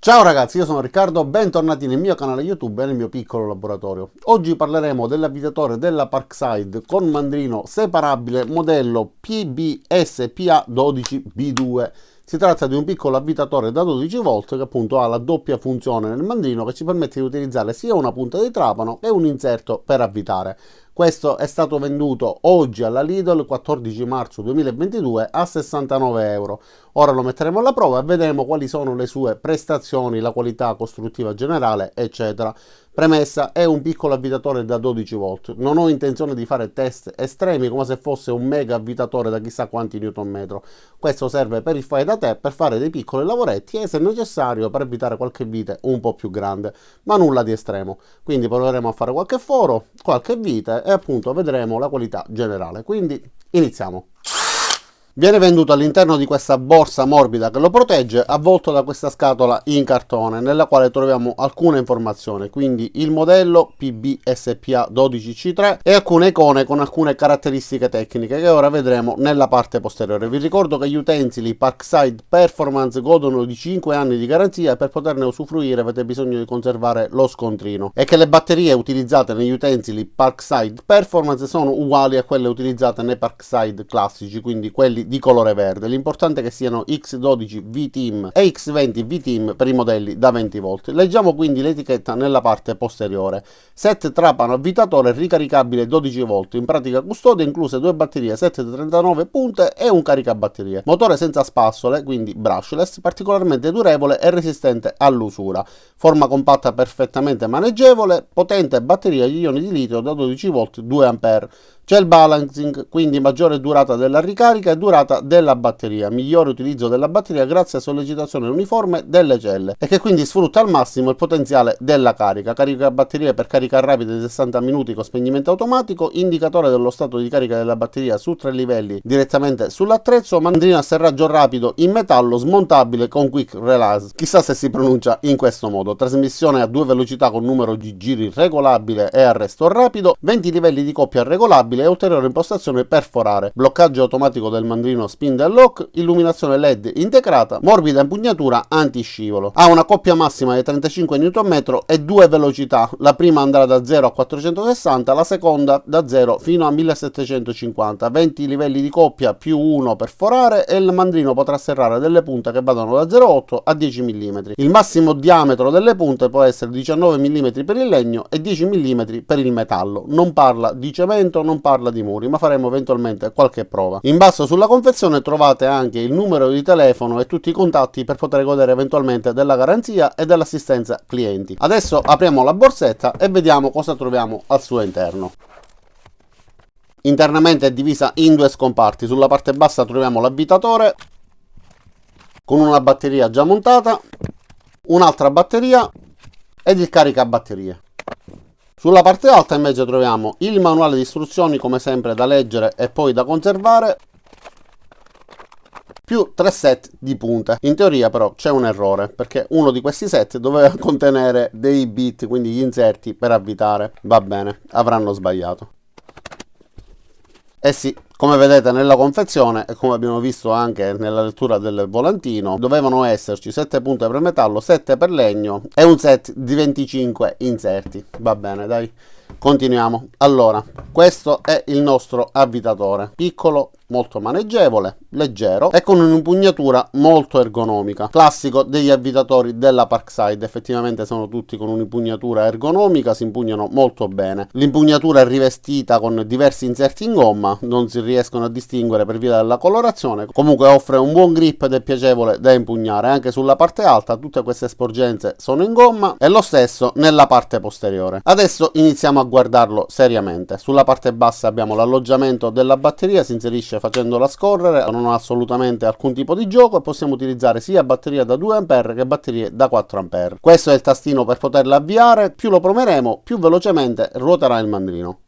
Ciao ragazzi, io sono Riccardo, bentornati nel mio canale YouTube e nel mio piccolo laboratorio. Oggi parleremo dell'avvitatore della Parkside con mandrino separabile modello PBSPA12B2. Si tratta di un piccolo avvitatore da 12 volt che appunto ha la doppia funzione nel mandrino che ci permette di utilizzare sia una punta di trapano che un inserto per avvitare. Questo è stato venduto oggi alla Lidl 14 marzo 2022 a 69 euro. Ora lo metteremo alla prova e vedremo quali sono le sue prestazioni, la qualità costruttiva generale, eccetera. Premessa, è un piccolo avvitatore da 12 volt. Non ho intenzione di fare test estremi come se fosse un mega avvitatore da chissà quanti newton metro. Questo serve per il fai da te, per fare dei piccoli lavoretti e se necessario per evitare qualche vite un po' più grande, ma nulla di estremo. Quindi proveremo a fare qualche foro, qualche vite e appunto vedremo la qualità generale. Quindi iniziamo. Viene venduto all'interno di questa borsa morbida che lo protegge, avvolto da questa scatola in cartone nella quale troviamo alcune informazioni, quindi il modello PBSPA12C3 e alcune icone con alcune caratteristiche tecniche che ora vedremo nella parte posteriore. Vi ricordo che gli utensili Parkside Performance godono di 5 anni di garanzia e per poterne usufruire avete bisogno di conservare lo scontrino e che le batterie utilizzate negli utensili Parkside Performance sono uguali a quelle utilizzate nei Parkside classici, quindi quelli di colore verde. L'importante è che siano X12 V-Team e X20 V-Team per i modelli da 20 volt. Leggiamo quindi l'etichetta nella parte posteriore. Set trapano avvitatore ricaricabile 12 volt, in pratica custodia, incluse due batterie 739 punte e un caricabatterie. Motore senza spassole, quindi brushless, particolarmente durevole e resistente all'usura. Forma compatta perfettamente maneggevole, potente batteria di ioni di litio da 12 volt 2 A. C'è il balancing, quindi maggiore durata della ricarica e durata della batteria, migliore utilizzo della batteria grazie a sollecitazione uniforme delle celle e che quindi sfrutta al massimo il potenziale della carica. Carica batterie per carica rapida di 60 minuti con spegnimento automatico, indicatore dello stato di carica della batteria su 3 livelli direttamente sull'attrezzo, mandrino a serraggio rapido in metallo smontabile con quick release, chissà se si pronuncia in questo modo, trasmissione a 2 velocità con numero di giri regolabile e arresto rapido, 20 livelli di coppia regolabile e ulteriore impostazione per forare, bloccaggio automatico del mandrino spin and lock, illuminazione LED integrata, morbida impugnatura anti-scivolo. Ha una coppia massima di 35 Nm e 2 velocità, la prima andrà da 0 a 460, la seconda da 0 fino a 1750, 20 livelli di coppia più 1 per forare e il mandrino potrà serrare delle punte che vadano da 0,8 a 10 mm. Il massimo diametro delle punte può essere 19 mm per il legno e 10 mm per il metallo. Non parla di cemento, non parla di muri, ma faremo eventualmente qualche prova. In basso sulla confezione trovate anche il numero di telefono e tutti i contatti per poter godere eventualmente della garanzia e dell'assistenza clienti. Adesso apriamo la borsetta e vediamo cosa troviamo al suo interno. Internamente è divisa in due scomparti. Sulla parte bassa troviamo l'avvitatore con una batteria già montata, un'altra batteria ed il caricabatterie. Sulla parte alta invece troviamo il manuale di istruzioni come sempre da leggere e poi da conservare, più 3 set di punte. In teoria però c'è un errore perché uno di questi set doveva contenere dei bit, quindi gli inserti per avvitare. Va bene, avranno sbagliato. Eh sì, come vedete nella confezione e come abbiamo visto anche nella lettura del volantino, dovevano esserci 7 punte per metallo, 7 per legno e un set di 25 inserti. Va bene, dai, continuiamo. Allora, questo è il nostro avvitatore, piccolo, molto maneggevole, leggero e con un'impugnatura molto ergonomica, classico degli avvitatori della Parkside. Effettivamente sono tutti con un'impugnatura ergonomica, si impugnano molto bene. L'impugnatura è rivestita con diversi inserti in gomma, non si riescono a distinguere per via della colorazione, comunque offre un buon grip ed è piacevole da impugnare. Anche sulla parte alta tutte queste sporgenze sono in gomma e lo stesso nella parte posteriore. Adesso iniziamo a guardarlo seriamente. Sulla parte bassa abbiamo l'alloggiamento della batteria, si inserisce facendola scorrere, non ha assolutamente alcun tipo di gioco e possiamo utilizzare sia batteria da 2 A che batterie da 4 A. Questo è il tastino per poterla avviare, più lo premeremo più velocemente ruoterà il mandrino.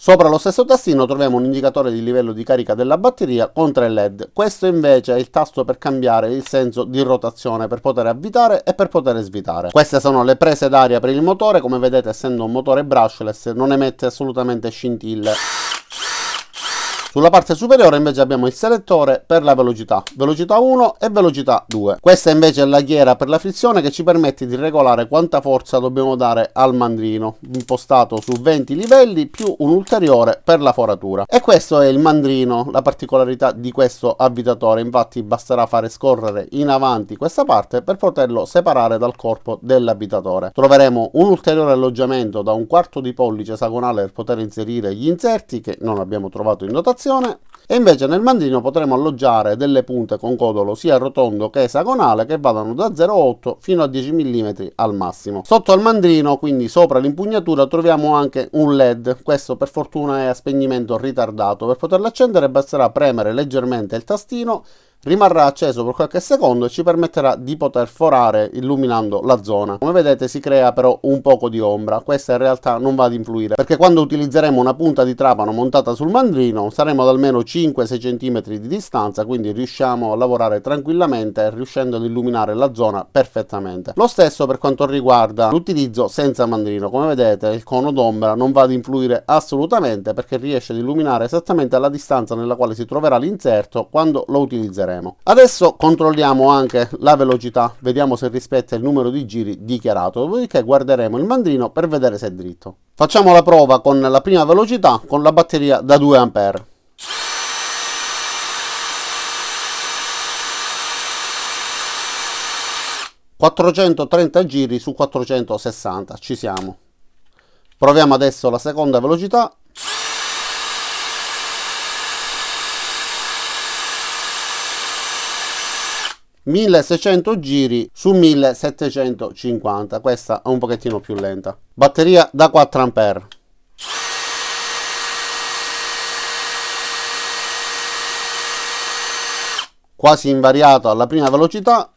Sopra lo stesso tastino troviamo un indicatore di livello di carica della batteria con 3 LED. Questo invece è il tasto per cambiare il senso di rotazione per poter avvitare e per poter svitare. Queste sono le prese d'aria per il motore, come vedete essendo un motore brushless non emette assolutamente scintille. Sulla parte superiore invece abbiamo il selettore per la velocità 1 e velocità 2. Questa invece è la ghiera per la frizione che ci permette di regolare quanta forza dobbiamo dare al mandrino, impostato su 20 livelli più un ulteriore per la foratura. E questo è il mandrino, la particolarità di questo avvitatore. Infatti basterà fare scorrere in avanti questa parte per poterlo separare dal corpo dell'avvitatore. Troveremo un ulteriore alloggiamento da 1/4 di pollice esagonale per poter inserire gli inserti che non abbiamo trovato in dotazione, e invece nel mandrino potremo alloggiare delle punte con codolo sia rotondo che esagonale che vadano da 0,8 fino a 10 mm al massimo. Sotto al mandrino, quindi sopra l'impugnatura, troviamo anche un LED. Questo per fortuna è a spegnimento ritardato. Per poterlo accendere basterà premere leggermente il tastino, rimarrà acceso per qualche secondo e ci permetterà di poter forare illuminando la zona. Come vedete si crea però un poco di ombra. Questa in realtà non va ad influire, perché quando utilizzeremo una punta di trapano montata sul mandrino saremo ad almeno 5-6 cm di distanza, quindi riusciamo a lavorare tranquillamente riuscendo ad illuminare la zona perfettamente. Lo stesso per quanto riguarda l'utilizzo senza mandrino. Come vedete il cono d'ombra non va ad influire assolutamente, perché riesce ad illuminare esattamente alla distanza nella quale si troverà l'inserto quando lo utilizzeremo. Adesso controlliamo anche la velocità, vediamo se rispetta il numero di giri dichiarato, dopodiché guarderemo il mandrino per vedere se è dritto. Facciamo la prova con la prima velocità con la batteria da 2 A. ...430 giri su 460, ci siamo. Proviamo adesso la seconda velocità. ...1600 giri su 1750, questa è un pochettino più lenta. Batteria da 4 A. Quasi invariata alla prima velocità.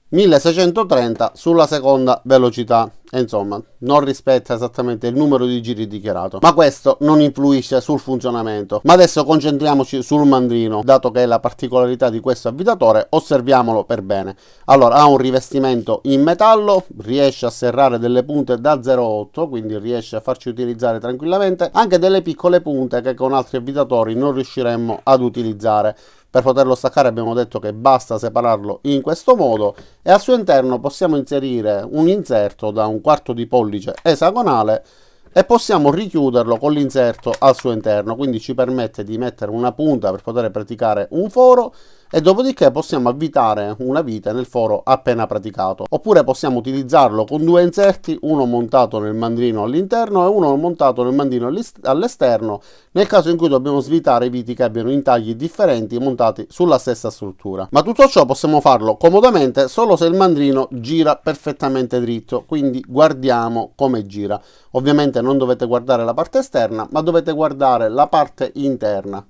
...1630 sulla seconda velocità, e insomma non rispetta esattamente il numero di giri dichiarato, ma questo non influisce sul funzionamento. Ma adesso concentriamoci sul mandrino, dato che è la particolarità di questo avvitatore. Osserviamolo per bene. Allora, ha un rivestimento in metallo, riesce a serrare delle punte da 0,8, quindi riesce a farci utilizzare tranquillamente anche delle piccole punte che con altri avvitatori non riusciremmo ad utilizzare. Per poterlo staccare abbiamo detto che basta separarlo in questo modo, e al suo interno possiamo inserire un inserto da 1/4 di pollice esagonale e possiamo richiuderlo con l'inserto al suo interno, quindi ci permette di mettere una punta per poter praticare un foro, e dopodiché possiamo avvitare una vite nel foro appena praticato. Oppure possiamo utilizzarlo con 2 inserti, uno montato nel mandrino all'interno e uno montato nel mandrino all'esterno, nel caso in cui dobbiamo svitare i viti che abbiano intagli differenti montati sulla stessa struttura. Ma tutto ciò possiamo farlo comodamente solo se il mandrino gira perfettamente dritto, quindi guardiamo come gira. Ovviamente non dovete guardare la parte esterna, ma dovete guardare la parte interna.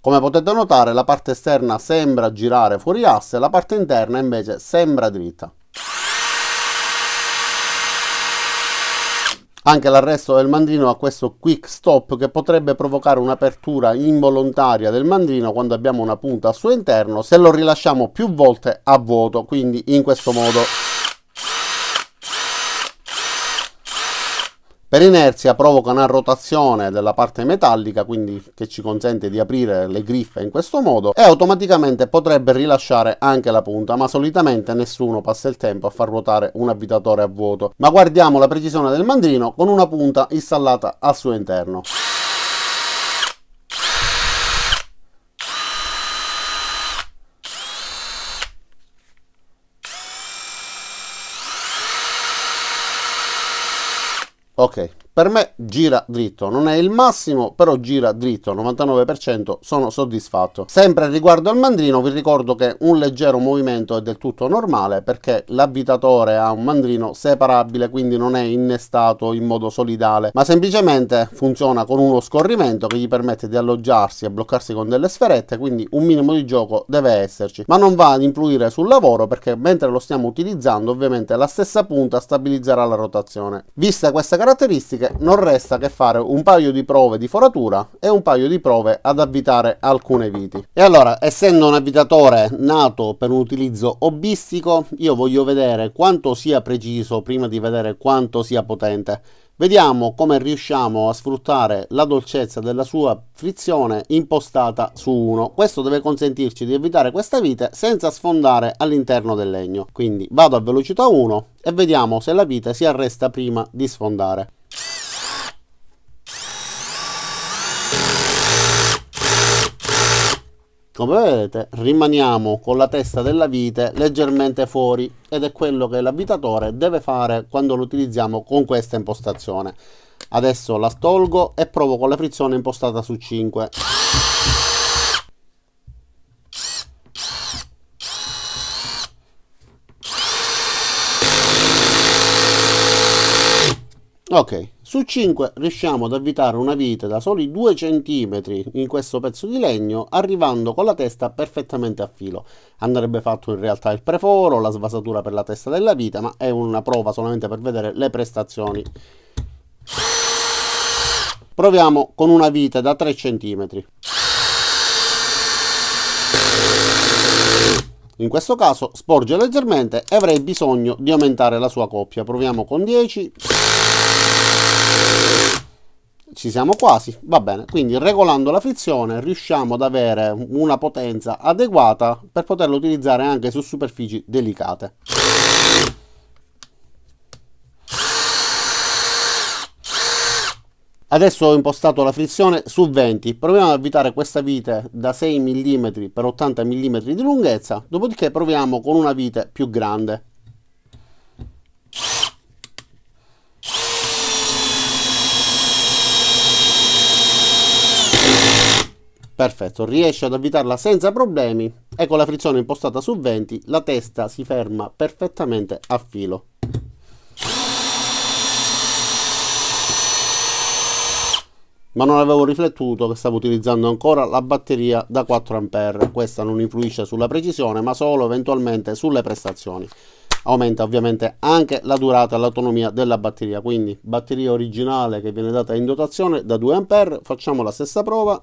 Come potete notare, la parte esterna sembra girare fuori asse, la parte interna invece sembra dritta. Anche l'arresto del mandrino ha questo quick stop che potrebbe provocare un'apertura involontaria del mandrino quando abbiamo una punta al suo interno, se lo rilasciamo più volte a vuoto, quindi in questo modo. Per inerzia provoca una rotazione della parte metallica, quindi che ci consente di aprire le griffe in questo modo, e automaticamente potrebbe rilasciare anche la punta, ma solitamente nessuno passa il tempo a far ruotare un avvitatore a vuoto. Ma guardiamo la precisione del mandrino con una punta installata al suo interno. Ok, per me gira dritto, non è il massimo, però gira dritto, 99% sono soddisfatto. Sempre riguardo al mandrino vi ricordo che un leggero movimento è del tutto normale, perché l'avvitatore ha un mandrino separabile, quindi non è innestato in modo solidale, ma semplicemente funziona con uno scorrimento che gli permette di alloggiarsi e bloccarsi con delle sferette, quindi un minimo di gioco deve esserci, ma non va ad influire sul lavoro, perché mentre lo stiamo utilizzando ovviamente la stessa punta stabilizzerà la rotazione. Viste queste caratteristiche Dopodiché non resta che fare un paio di prove di foratura e un paio di prove ad avvitare alcune viti. E allora, essendo un avvitatore nato per un utilizzo hobbistico, io voglio vedere quanto sia preciso prima di vedere quanto sia potente. Vediamo come riusciamo a sfruttare la dolcezza della sua frizione impostata su 1. Questo deve consentirci di evitare questa vite senza sfondare all'interno del legno. Quindi vado a velocità 1 e vediamo se la vite si arresta prima di sfondare. Come vedete rimaniamo con la testa della vite leggermente fuori ed è quello che l'avvitatore deve fare quando lo utilizziamo con questa impostazione. Adesso la tolgo e provo con la frizione impostata su 5. Ok, su 5 riusciamo ad avvitare una vite da soli 2 cm in questo pezzo di legno, arrivando con la testa perfettamente a filo. Andrebbe fatto in realtà il preforo, la svasatura per la testa della vite, ma è una prova solamente per vedere le prestazioni. Proviamo con una vite da 3 cm. In questo caso sporge leggermente e avrei bisogno di aumentare la sua coppia. Proviamo con 10. Ci siamo quasi, va bene. Quindi regolando la frizione riusciamo ad avere una potenza adeguata per poterlo utilizzare anche su superfici delicate. Adesso ho impostato la frizione su 20, proviamo ad avvitare questa vite da 6 mm per 80 mm di lunghezza, dopodiché proviamo con una vite più grande. Perfetto, riesce ad avvitarla senza problemi e con la frizione impostata su 20 la testa si ferma perfettamente a filo. Ma non avevo riflettuto che stavo utilizzando ancora la batteria da 4A. Questa non influisce sulla precisione ma solo eventualmente sulle prestazioni. Aumenta ovviamente anche la durata e l'autonomia della batteria, quindi batteria originale che viene data in dotazione da 2A. Facciamo la stessa prova.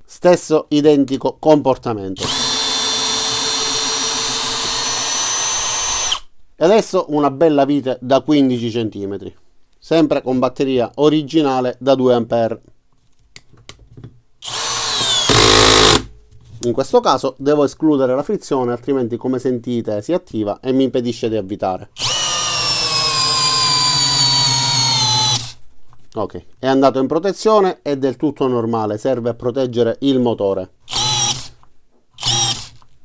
Stesso identico comportamento. E adesso una bella vite da 15 cm, sempre con batteria originale da 2A. In questo caso devo escludere la frizione, altrimenti come sentite si attiva e mi impedisce di avvitare. Ok, è andato in protezione, è del tutto normale, serve a proteggere il motore.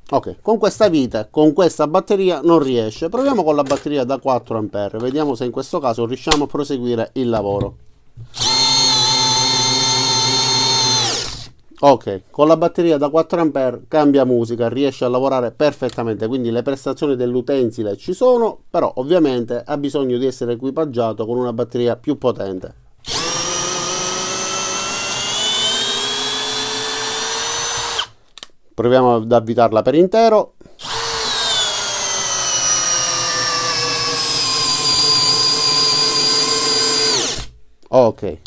Ok, con questa vite, con questa batteria non riesce. Proviamo con la batteria da 4A, vediamo se in questo caso riusciamo a proseguire il lavoro. Ok, con la batteria da 4A cambia musica, riesce a lavorare perfettamente, quindi le prestazioni dell'utensile ci sono, però ovviamente ha bisogno di essere equipaggiato con una batteria più potente. Proviamo ad avvitarla per intero. Ok.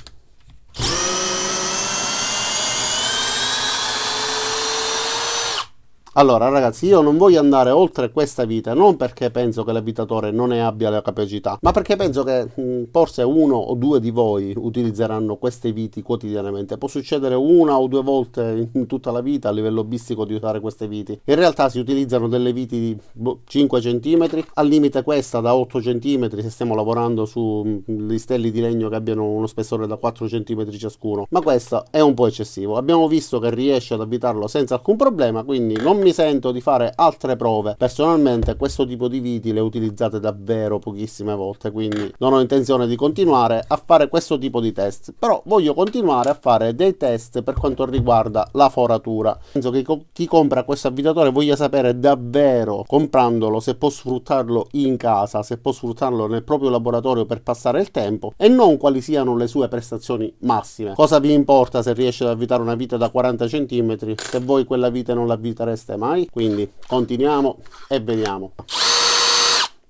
Allora ragazzi, io non voglio andare oltre questa vite, non perché penso che l'avvitatore non ne abbia la capacità, ma perché penso che forse uno o due di voi utilizzeranno queste viti quotidianamente. Può succedere una o due volte in tutta la vita a livello hobbistico di usare queste viti. In realtà si utilizzano delle viti di 5 cm, al limite questa da 8 cm se stiamo lavorando su listelli di legno che abbiano uno spessore da 4 cm ciascuno, ma questo è un po' eccessivo. Abbiamo visto che riesce ad avvitarlo senza alcun problema, quindi non mi sento di fare altre prove. Personalmente questo tipo di viti le ho utilizzate davvero pochissime volte, quindi non ho intenzione di continuare a fare questo tipo di test, però voglio continuare a fare dei test per quanto riguarda la foratura. Penso che chi compra questo avvitatore voglia sapere davvero, comprandolo, se può sfruttarlo in casa, se può sfruttarlo nel proprio laboratorio per passare il tempo, e non quali siano le sue prestazioni massime. Cosa vi importa se riesce ad avvitare una vite da 40 cm se voi quella vite non l'avvitereste mai? Quindi continuiamo e vediamo.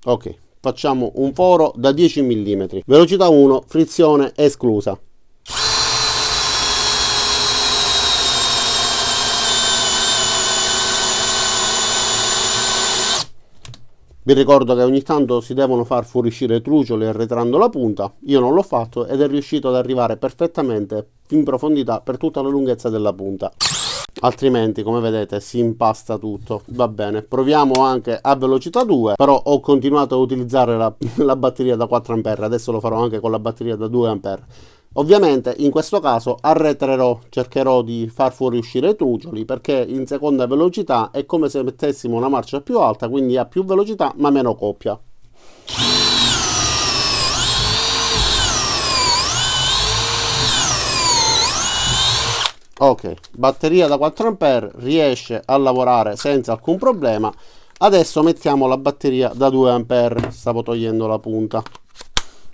Ok, facciamo un foro da 10 mm, velocità 1, frizione esclusa. Vi ricordo che ogni tanto si devono far fuoriuscire i trucioli arretrando la punta. Io non l'ho fatto ed è riuscito ad arrivare perfettamente in profondità per tutta la lunghezza della punta. Altrimenti, come vedete, si impasta tutto. Va bene, proviamo anche a velocità 2, però ho continuato a utilizzare la batteria da 4A, adesso lo farò anche con la batteria da 2A. Ovviamente in questo caso arretrerò, cercherò di far fuoriuscire i trucioli, perché in seconda velocità è come se mettessimo una marcia più alta, quindi ha più velocità ma meno coppia. Ok, batteria da 4A riesce a lavorare senza alcun problema. Adesso mettiamo la batteria da 2A, stavo togliendo la punta.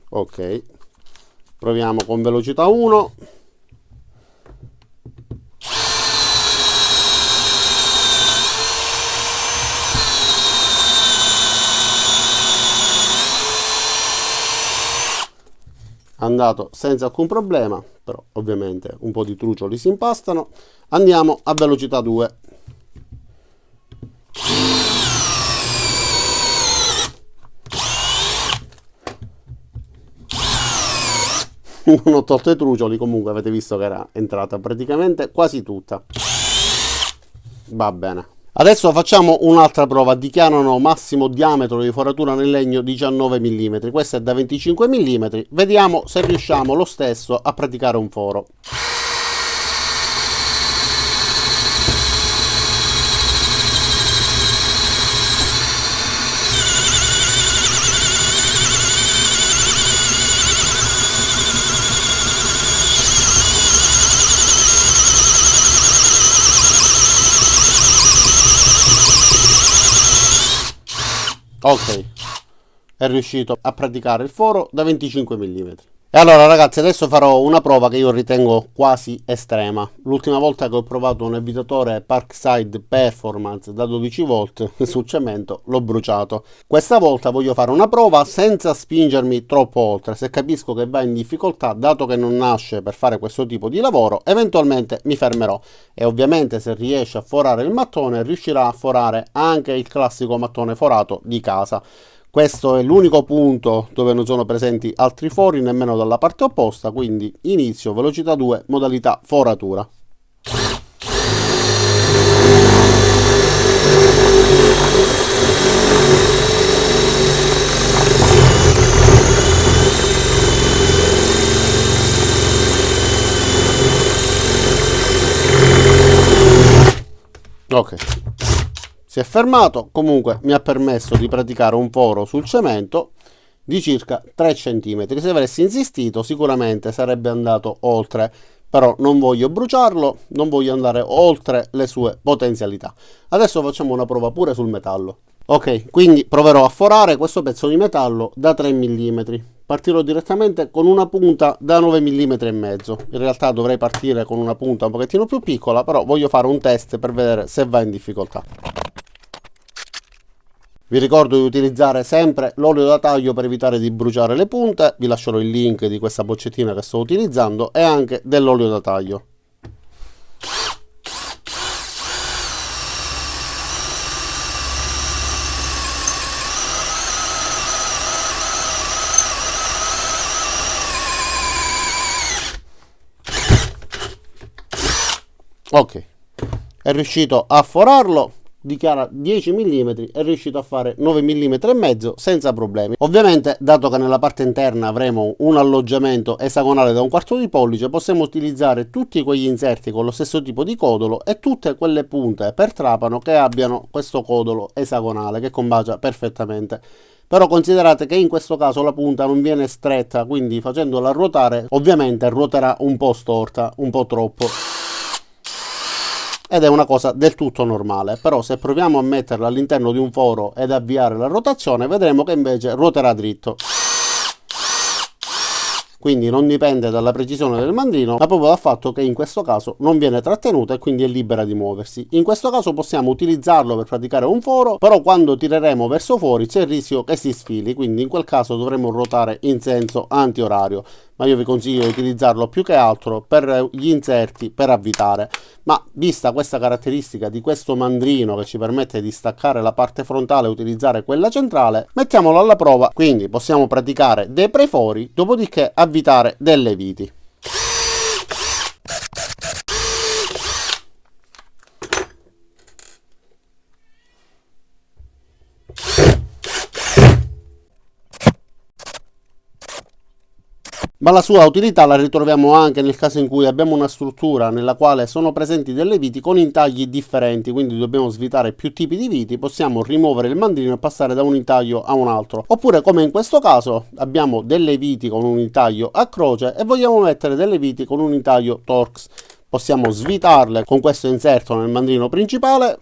Ok, proviamo con velocità 1. Andato senza alcun problema, però ovviamente un po' di trucioli si impastano. Andiamo a velocità 2. Non ho tolto i trucioli, comunque avete visto che era entrata praticamente quasi tutta. Va bene. Adesso facciamo un'altra prova. Dichiarano massimo diametro di foratura nel legno 19 mm, questa è da 25 mm. Vediamo se riusciamo lo stesso a praticare un foro. Ok, è riuscito a praticare il foro da 25 mm. E allora ragazzi, adesso farò una prova che io ritengo quasi estrema. L'ultima volta che ho provato un evitatore Parkside Performance da 12 volt sul cemento l'ho bruciato. Questa volta voglio fare una prova senza spingermi troppo oltre. Se capisco che va in difficoltà, dato che non nasce per fare questo tipo di lavoro, eventualmente mi fermerò. E ovviamente se riesce a forare il mattone, riuscirà a forare anche il classico mattone forato di casa. Questo è l'unico punto dove non sono presenti altri fori, nemmeno dalla parte opposta, quindi inizio velocità 2, modalità foratura. Ok. Si è fermato, comunque mi ha permesso di praticare un foro sul cemento di circa 3 cm. Se avessi insistito sicuramente sarebbe andato oltre, però non voglio bruciarlo, non voglio andare oltre le sue potenzialità. Adesso facciamo una prova pure sul metallo. Ok, quindi proverò a forare questo pezzo di metallo da 3 mm. Partirò direttamente con una punta da 9 mm e mezzo. In realtà dovrei partire con una punta un pochettino più piccola, però voglio fare un test per vedere se va in difficoltà. Vi ricordo di utilizzare sempre l'olio da taglio per evitare di bruciare le punte. Vi lascerò il link di questa boccettina che sto utilizzando e anche dell'olio da taglio. Ok, è riuscito a forarlo. Dichiara 10 mm, è riuscito a fare 9 mm e mezzo senza problemi. Ovviamente, dato che nella parte interna avremo un alloggiamento esagonale da 1/4 di pollice, possiamo utilizzare tutti quegli inserti con lo stesso tipo di codolo e tutte quelle punte per trapano che abbiano questo codolo esagonale che combacia perfettamente. Però considerate che in questo caso la punta non viene stretta, quindi facendola ruotare ovviamente ruoterà un po' storta, un po' troppo. Ed è una cosa del tutto normale, però se proviamo a metterla all'interno di un foro ed avviare la rotazione vedremo che invece ruoterà dritto. quindi non dipende dalla precisione del mandrino, ma proprio dal fatto che in questo caso non viene trattenuta e quindi è libera di muoversi. In questo caso possiamo utilizzarlo per praticare un foro, però quando tireremo verso fuori c'è il rischio che si sfili, quindi in quel caso dovremo ruotare in senso antiorario, ma io vi consiglio di utilizzarlo più che altro per gli inserti, per avvitare. Ma vista questa caratteristica di questo mandrino che ci permette di staccare la parte frontale e utilizzare quella centrale, mettiamolo alla prova. Quindi possiamo praticare dei prefori, dopodiché avvitare delle viti. Ma la sua utilità la ritroviamo anche nel caso in cui abbiamo una struttura nella quale sono presenti delle viti con intagli differenti, quindi dobbiamo svitare più tipi di viti, possiamo rimuovere il mandrino e passare da un intaglio a un altro. Oppure, come in questo caso, abbiamo delle viti con un intaglio a croce e vogliamo mettere delle viti con un intaglio Torx. Possiamo svitarle con questo inserto nel mandrino principale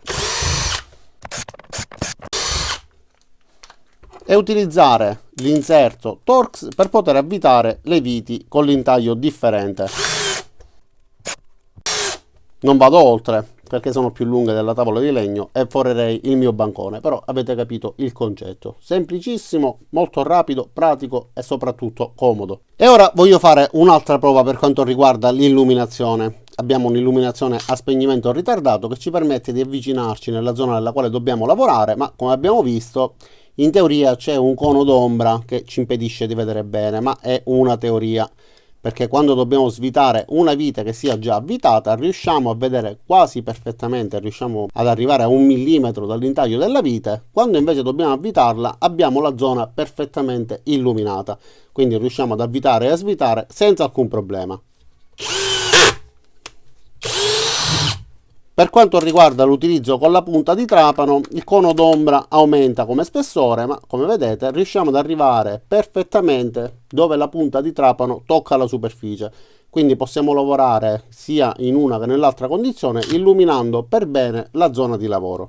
e utilizzare l'inserto Torx per poter avvitare le viti con l'intaglio differente. Non vado oltre perché sono più lunghe della tavola di legno e forerei il mio bancone, però avete capito il concetto. Semplicissimo, molto rapido, pratico e soprattutto comodo. E ora voglio fare un'altra prova per quanto riguarda l'illuminazione. Abbiamo un'illuminazione a spegnimento ritardato che ci permette di avvicinarci nella zona nella quale dobbiamo lavorare, ma come abbiamo visto in teoria c'è un cono d'ombra che ci impedisce di vedere bene, ma è una teoria, perché quando dobbiamo svitare una vite che sia già avvitata riusciamo a vedere quasi perfettamente, riusciamo ad arrivare a 1 millimetro dall'intaglio della vite. Quando invece dobbiamo avvitarla abbiamo la zona perfettamente illuminata, quindi riusciamo ad avvitare e a svitare senza alcun problema. Per quanto riguarda l'utilizzo con la punta di trapano, il cono d'ombra aumenta come spessore, ma come vedete riusciamo ad arrivare perfettamente dove la punta di trapano tocca la superficie. Quindi possiamo lavorare sia in una che nell'altra condizione, illuminando per bene la zona di lavoro.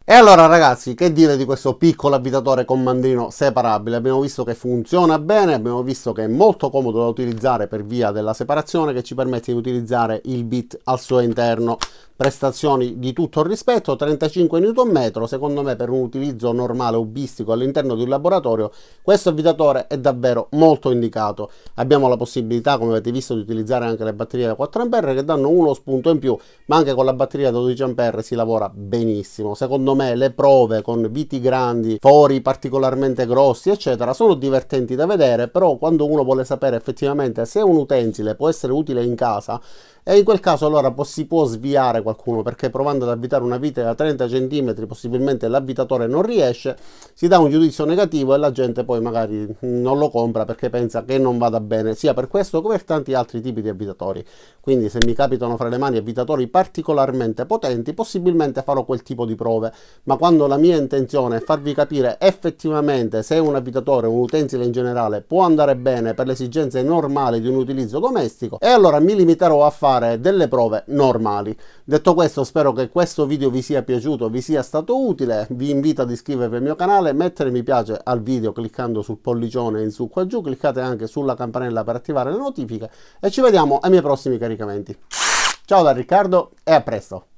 E allora ragazzi, che dire di questo piccolo avvitatore con mandrino separabile? Abbiamo visto che funziona bene, abbiamo visto che è molto comodo da utilizzare per via della separazione che ci permette di utilizzare il bit al suo interno. Prestazioni di tutto il rispetto, 35 Nm, secondo me per un utilizzo normale hobbistico all'interno di un laboratorio questo avvitatore è davvero molto indicato. Abbiamo la possibilità, come avete visto, di utilizzare anche le batterie da 4A che danno uno spunto in più, ma anche con la batteria da 12A si lavora benissimo. Secondo me le prove con viti grandi, fori particolarmente grossi eccetera sono divertenti da vedere, però quando uno vuole sapere effettivamente se un utensile può essere utile in casa, e in quel caso allora si può sviare qualcuno, perché provando ad avvitare una vite da 30 cm possibilmente l'avvitatore non riesce, si dà un giudizio negativo e la gente poi magari non lo compra perché pensa che non vada bene, sia per questo come per tanti altri tipi di avvitatori. Quindi se mi capitano fra le mani avvitatori particolarmente potenti, possibilmente farò quel tipo di prove, ma quando la mia intenzione è farvi capire effettivamente se un avvitatore, un utensile in generale, può andare bene per le esigenze normali di un utilizzo domestico, e allora mi limiterò a fare delle prove normali. Detto questo, spero che questo video vi sia piaciuto, vi sia stato utile. Vi invito ad iscrivervi al mio canale, mettere mi piace al video cliccando sul pollicione in su qua giù, cliccate anche sulla campanella per attivare le notifiche e ci vediamo ai miei prossimi caricamenti. Ciao da Riccardo e a presto!